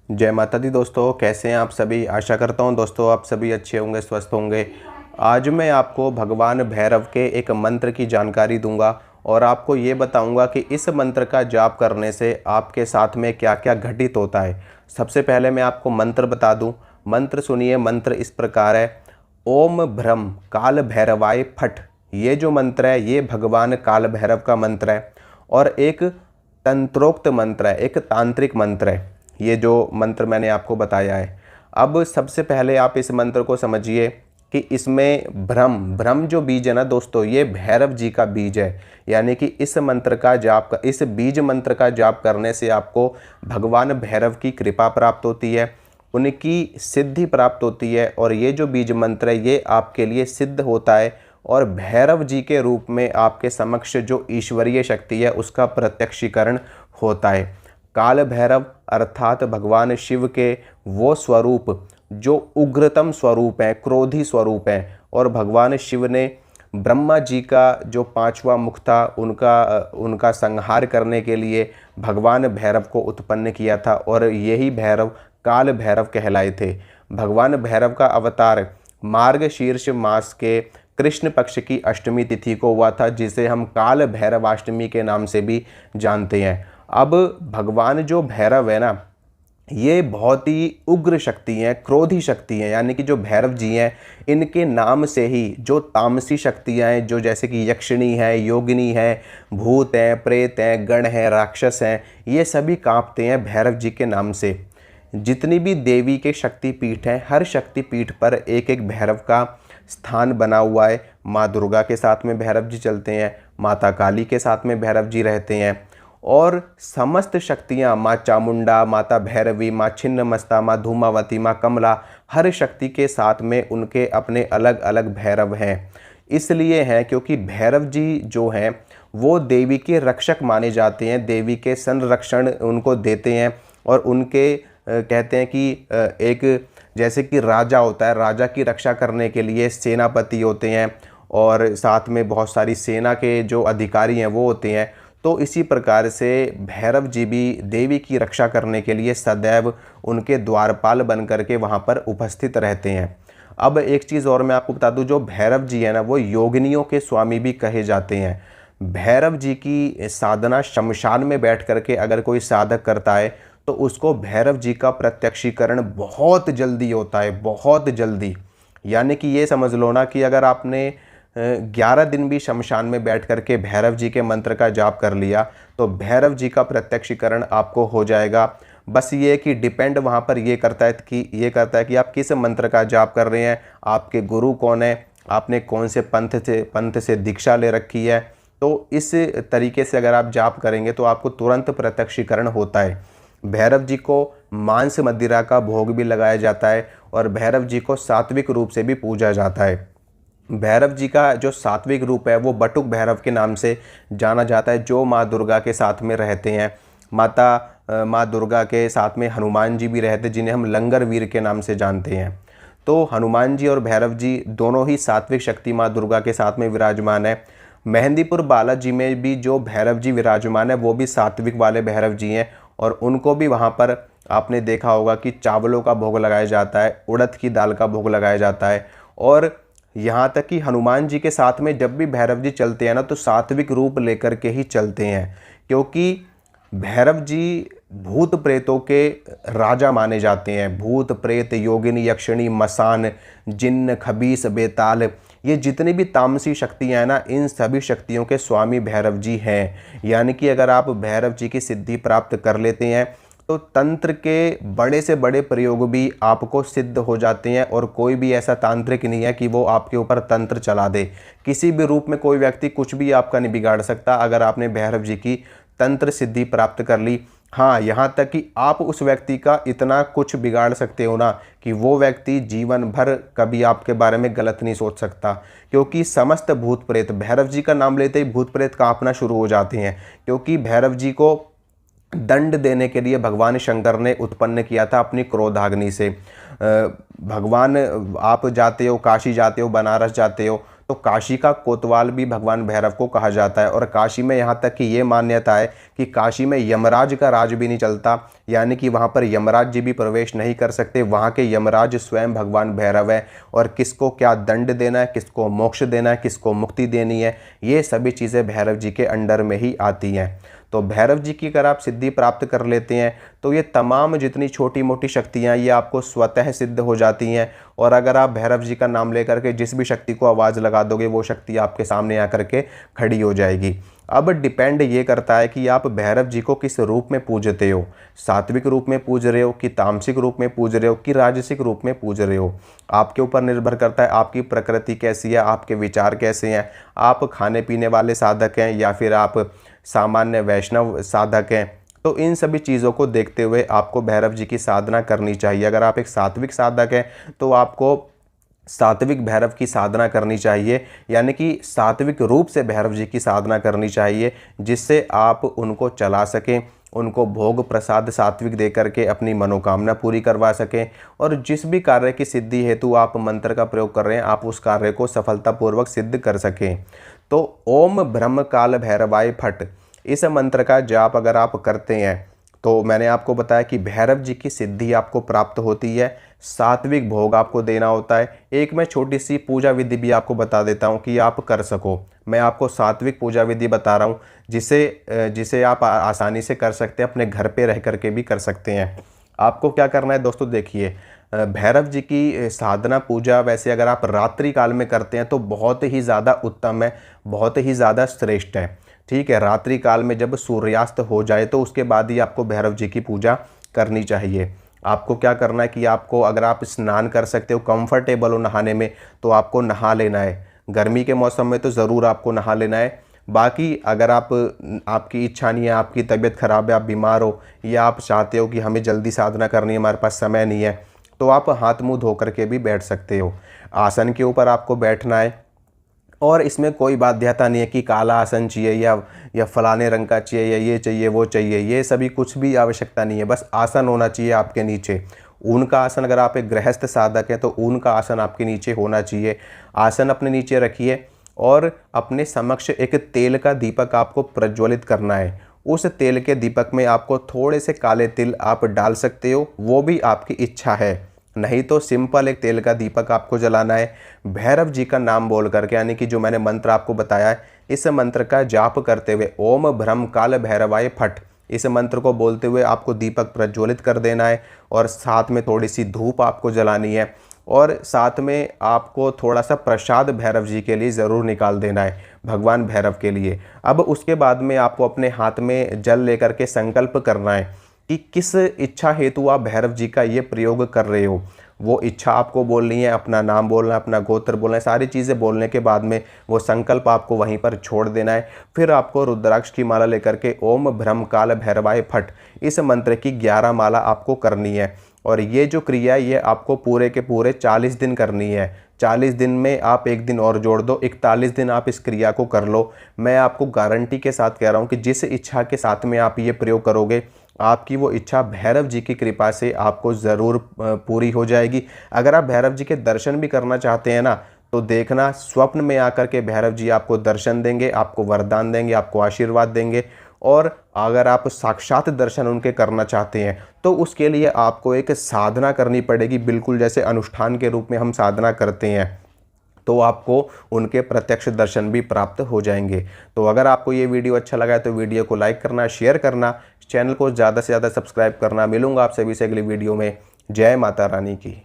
जय माता दी दोस्तों, कैसे हैं आप सभी। आशा करता हूं दोस्तों आप सभी अच्छे होंगे, स्वस्थ होंगे। आज मैं आपको भगवान भैरव के एक मंत्र की जानकारी दूंगा और आपको ये बताऊंगा कि इस मंत्र का जाप करने से आपके साथ में क्या क्या घटित होता है। सबसे पहले मैं आपको मंत्र बता दूं। मंत्र सुनिए। मंत्र इस प्रकार है। ओम भ्रम काल भैरवाय फट। ये जो मंत्र है ये भगवान काल भैरव का मंत्र है और एक तंत्रोक्त मंत्र है, एक तांत्रिक मंत्र है। ये जो मंत्र मैंने आपको बताया है। अब सबसे पहले आप इस मंत्र को समझिए कि इसमें भ्रम भ्रम जो बीज है ना दोस्तों, ये भैरव जी का बीज है। यानी कि इस मंत्र का जाप, इस बीज मंत्र का जाप करने से आपको भगवान भैरव की कृपा प्राप्त होती है, उनकी सिद्धि प्राप्त होती है। और ये जो बीज मंत्र है ये आपके लिए सिद्ध होता है और भैरव जी के रूप में आपके समक्ष जो ईश्वरीय शक्ति है उसका प्रत्यक्षीकरण होता है। काल भैरव अर्थात भगवान शिव के वो स्वरूप जो उग्रतम स्वरूप हैं, क्रोधी स्वरूप हैं। और भगवान शिव ने ब्रह्मा जी का जो पांचवा मुख था उनका संहार करने के लिए भगवान भैरव को उत्पन्न किया था और यही भैरव काल भैरव कहलाए थे। भगवान भैरव का अवतार मार्गशीर्ष मास के कृष्ण पक्ष की अष्टमी तिथि को हुआ था, जिसे हम काल भैरवाष्टमी के नाम से भी जानते हैं। अब भगवान जो भैरव है ना, ये बहुत ही उग्र शक्ति हैं, क्रोधी शक्ति हैं। यानी कि जो भैरव जी हैं इनके नाम से ही जो तामसी शक्तियाँ हैं, जो जैसे कि यक्षिणी है, योगिनी है, भूत हैं, प्रेत हैं, गण हैं, राक्षस हैं, ये सभी कांपते हैं भैरव जी के नाम से। जितनी भी देवी के शक्तिपीठ हैं, हर शक्तिपीठ पर एक एक भैरव का स्थान बना हुआ है। माँ दुर्गा के साथ में भैरव जी चलते हैं, माता काली के साथ में भैरव जी रहते हैं और समस्त शक्तियाँ, माँ चामुंडा, माता भैरवी, माँ छिन्नमस्ता, माँ धूमावती, माँ कमला, हर शक्ति के साथ में उनके अपने अलग अलग भैरव हैं। इसलिए हैं क्योंकि भैरव जी जो हैं वो देवी के रक्षक माने जाते हैं, देवी के संरक्षण उनको देते हैं। और उनके कहते हैं कि एक जैसे कि राजा होता है, राजा की रक्षा करने के लिए सेनापति होते हैं और साथ में बहुत सारी सेना के जो अधिकारी हैं वो होते हैं। तो इसी प्रकार से भैरव जी भी देवी की रक्षा करने के लिए सदैव उनके द्वारपाल बन करके वहाँ पर उपस्थित रहते हैं। अब एक चीज़ और मैं आपको बता दूं, जो भैरव जी है ना वो योगिनियों के स्वामी भी कहे जाते हैं। भैरव जी की साधना शमशान में बैठ करके अगर कोई साधक करता है तो उसको भैरव जी का प्रत्यक्षीकरण बहुत जल्दी होता है, बहुत जल्दी। यानी कि ये समझ लो ना कि अगर आपने 11 दिन भी शमशान में बैठ करके भैरव जी के मंत्र का जाप कर लिया तो भैरव जी का प्रत्यक्षीकरण आपको हो जाएगा। बस ये कि डिपेंड वहाँ पर ये करता है कि आप किस मंत्र का जाप कर रहे हैं, आपके गुरु कौन है, आपने कौन से पंथ से दीक्षा ले रखी है। तो इस तरीके से अगर आप जाप करेंगे तो आपको तुरंत प्रत्यक्षीकरण होता है। भैरव जी को मांस मदिरा का भोग भी लगाया जाता है और भैरव जी को सात्विक रूप से भी पूजा जाता है। भैरव जी का जो सात्विक रूप है वो बटुक भैरव के नाम से जाना जाता है, जो माँ दुर्गा के साथ में रहते हैं। माँ दुर्गा के साथ में हनुमान जी भी रहते हैं, जिन्हें हम लंगर वीर के नाम से जानते हैं। तो हनुमान जी और भैरव जी दोनों ही सात्विक शक्ति माँ दुर्गा के साथ में विराजमान है। मेहंदीपुर बालाजी में भी जो भैरव जी विराजमान है वो भी सात्विक वाले भैरव जी हैं और उनको भी वहाँ पर आपने देखा होगा कि चावलों का भोग लगाया जाता है, उड़द की दाल का भोग लगाया जाता है। और यहाँ तक कि हनुमान जी के साथ में जब भी भैरव जी चलते हैं ना तो सात्विक रूप लेकर के ही चलते हैं, क्योंकि भैरव जी भूत प्रेतों के राजा माने जाते हैं। भूत प्रेत, योगिनी, यक्षिणी, मसान, जिन्न, खबीस, बेताल, ये जितनी भी तामसी शक्तियाँ हैं ना, इन सभी शक्तियों के स्वामी भैरव जी हैं। यानी कि अगर आप भैरव जी की सिद्धि प्राप्त कर लेते हैं तो तंत्र के बड़े से बड़े प्रयोग भी आपको सिद्ध हो जाते हैं और कोई भी ऐसा तांत्रिक नहीं है कि वो आपके ऊपर तंत्र चला दे। किसी भी रूप में कोई व्यक्ति कुछ भी आपका नहीं बिगाड़ सकता अगर आपने भैरव जी की तंत्र सिद्धि प्राप्त कर ली। हाँ, यहाँ तक कि आप उस व्यक्ति का इतना कुछ बिगाड़ सकते हो ना कि वो व्यक्ति जीवन भर कभी आपके बारे में गलत नहीं सोच सकता, क्योंकि समस्त भूत प्रेत भैरव जी का नाम लेते ही भूत प्रेत कांपना शुरू हो जाते हैं। क्योंकि भैरव जी को दंड देने के लिए भगवान शंकर ने उत्पन्न किया था अपनी क्रोधाग्नि से। भगवान आप जाते हो, काशी जाते हो, बनारस जाते हो तो काशी का कोतवाल भी भगवान भैरव को कहा जाता है। और काशी में यहाँ तक कि ये मान्यता है कि काशी में यमराज का राज भी नहीं चलता, यानी कि वहाँ पर यमराज जी भी प्रवेश नहीं कर सकते। वहाँ के यमराज स्वयं भगवान भैरव है, और किसको क्या दंड देना है, किसको मोक्ष देना है, किसको मुक्ति देनी है, ये सभी चीज़ें भैरव जी के अंडर में ही आती हैं। तो भैरव जी की अगर आप सिद्धि प्राप्त कर लेते हैं तो ये तमाम जितनी छोटी मोटी शक्तियाँ ये आपको स्वतः सिद्ध हो जाती हैं। और अगर आप भैरव जी का नाम लेकर के जिस भी शक्ति को आवाज़ लगा दोगे वो शक्ति आपके सामने आकर के खड़ी हो जाएगी। अब डिपेंड ये करता है कि आप भैरव जी को किस रूप में पूजते हो, सात्विक रूप में पूज रहे हो कि तामसिक रूप में पूज रहे हो कि राजसिक रूप में पूज रहे हो। आपके ऊपर निर्भर करता है आपकी प्रकृति कैसी है, आपके विचार कैसे हैं, आप खाने पीने वाले साधक हैं या फिर आप सामान्य वैष्णव साधक हैं। तो इन सभी चीज़ों को देखते हुए आपको भैरव जी की साधना करनी चाहिए। अगर आप एक सात्विक साधक हैं तो आपको सात्विक भैरव की साधना करनी चाहिए, यानी कि सात्विक रूप से भैरव जी की साधना करनी चाहिए, जिससे आप उनको चला सकें, उनको भोग प्रसाद सात्विक दे करके अपनी मनोकामना पूरी करवा सकें। और जिस भी कार्य की सिद्धि हेतु आप मंत्र का प्रयोग कर रहे हैं आप उस कार्य को सफलतापूर्वक सिद्ध कर सकें। तो ओम ब्रह्म काल भैरवाय फट, इस मंत्र का जाप अगर आप करते हैं तो मैंने आपको बताया कि भैरव जी की सिद्धि आपको प्राप्त होती है, सात्विक भोग आपको देना होता है। एक मैं छोटी सी पूजा विधि भी आपको बता देता हूं कि आप कर सको। मैं आपको सात्विक पूजा विधि बता रहा हूं जिसे आप आसानी से कर सकते हैं, अपने घर पे रह करके भी कर सकते हैं। आपको क्या करना है दोस्तों, देखिए भैरव जी की साधना पूजा वैसे अगर आप रात्रि काल में करते हैं तो बहुत ही ज़्यादा उत्तम है, बहुत ही ज़्यादा श्रेष्ठ है। ठीक है, रात्रि काल में जब सूर्यास्त हो जाए तो उसके बाद ही आपको भैरव जी की पूजा करनी चाहिए। आपको क्या करना है कि आपको, अगर आप स्नान कर सकते हो, कंफर्टेबल हो नहाने में, तो आपको नहा लेना है। गर्मी के मौसम में तो ज़रूर आपको नहा लेना है। बाकी अगर आपकी इच्छा नहीं है, आपकी तबीयत ख़राब है, आप बीमार हो, या आप चाहते हो कि हमें जल्दी साधना करनी है, हमारे पास समय नहीं है, तो आप हाथ मुंह धो करके भी बैठ सकते हो। आसन के ऊपर आपको बैठना है, और इसमें कोई बाध्यता नहीं है कि काला आसन चाहिए या फलाने रंग का चाहिए या ये चाहिए वो चाहिए, ये सभी कुछ भी आवश्यकता नहीं है। बस आसन होना चाहिए आपके नीचे। ऊन का आसन, अगर आप एक गृहस्थ साधक हैं तो ऊन का आसन आपके नीचे होना चाहिए। आसन अपने नीचे रखिए और अपने समक्ष एक तेल का दीपक आपको प्रज्वलित करना है। उस तेल के दीपक में आपको थोड़े से काले तिल आप डाल सकते हो, वो भी आपकी इच्छा है। नहीं तो सिंपल एक तेल का दीपक आपको जलाना है। भैरव जी का नाम बोल करके, यानी कि जो मैंने मंत्र आपको बताया है, इस मंत्र का जाप करते हुए ओम ब्रह्म काल भैरवाय फट, इस मंत्र को बोलते हुए आपको दीपक प्रज्वलित कर देना है। और साथ में थोड़ी सी धूप आपको जलानी है, और साथ में आपको थोड़ा सा प्रसाद भैरव जी के लिए ज़रूर निकाल देना है, भगवान भैरव के लिए। अब उसके बाद में आपको अपने हाथ में जल लेकर के संकल्प करना है कि किस इच्छा हेतु आप भैरव जी का ये प्रयोग कर रहे हो। वो इच्छा आपको बोलनी है, अपना नाम बोलना है, अपना गोत्र बोलना है, सारी चीज़ें बोलने के बाद में वो संकल्प आपको वहीं पर छोड़ देना है। फिर आपको रुद्राक्ष की माला लेकर के ओम ब्रह्म काल भैरवाय फट, इस मंत्र की 11 माला आपको करनी है। और ये जो क्रिया है ये आपको पूरे के पूरे 40 दिन करनी है। 40 दिन में आप एक दिन और जोड़ दो, 41 दिन आप इस क्रिया को कर लो। मैं आपको गारंटी के साथ कह रहा हूँ कि जिस इच्छा के साथ में आप ये प्रयोग करोगे, आपकी वो इच्छा भैरव जी की कृपा से आपको ज़रूर पूरी हो जाएगी। अगर आप भैरव जी के दर्शन भी करना चाहते हैं ना, तो देखना स्वप्न में आकर के भैरव जी आपको दर्शन देंगे, आपको वरदान देंगे, आपको आशीर्वाद देंगे। और अगर आप साक्षात दर्शन उनके करना चाहते हैं तो उसके लिए आपको एक साधना करनी पड़ेगी, बिल्कुल जैसे अनुष्ठान के रूप में हम साधना करते हैं, तो आपको उनके प्रत्यक्ष दर्शन भी प्राप्त हो जाएंगे। तो अगर आपको ये वीडियो अच्छा लगा है तो वीडियो को लाइक करना, शेयर करना, चैनल को ज़्यादा से ज़्यादा सब्सक्राइब करना। मिलूंगा आप सभी से अगली वीडियो में। जय माता रानी की।